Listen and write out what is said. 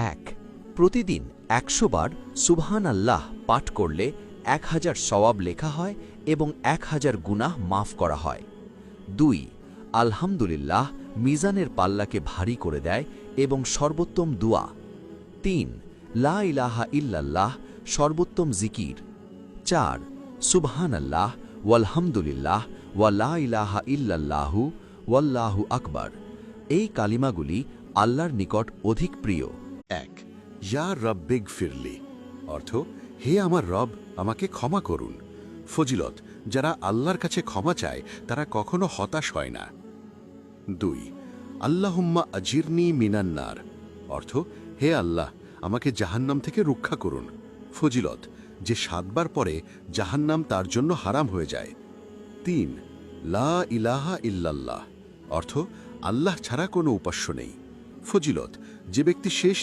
এক, প্রতিদিন ১০০ বার সুবহান আল্লাহ পাঠ করলে ১০০০ সওয়াব লেখা হয় এবং ১০০০ গুনাহ মাফ করা হয়। ২, আলহামদুলিল্লাহ মিজানের পাল্লাকে ভারী করে দেয় এবং সর্বোত্তম দুয়া। ৩, লা ইলাহা ইল্লাল্লাহ সর্বোত্তম জিকির। ৪, সুবহানাল্লাহ ওয়ালহামদুলিল্লাহ ওয়া লা ইলাহা ইল্লাল্লাহু ওয়াল্লাহু আকবার। এই কালিমাগুলি আল্লাহর নিকট অধিক প্রিয়। ১, ইয়া রব্বিগ ফিরলি, অর্থ হে আমার রব, আমাকে ক্ষমা করুন। ফজিলত, যারা আল্লাহর কাছে ক্ষমা চায় তারা কখনো হতাশ হয় না। ২, আল্লাহুম্মা আজিরনি মিনান্নার, অর্থ হে আল্লাহ, আমাকে জাহান্নাম থেকে রক্ষা করুন। ফজিলত, যে ৭ বার পরে জাহান্নাম তার জন্য হারাম হয়ে যায়। ৩, লা ইলাহা ইল্লাল্লাহ, অর্থ আল্লাহ ছাড়া কোনো উপাস্য নেই। ফজিলত, যে ব্যক্তি শেষ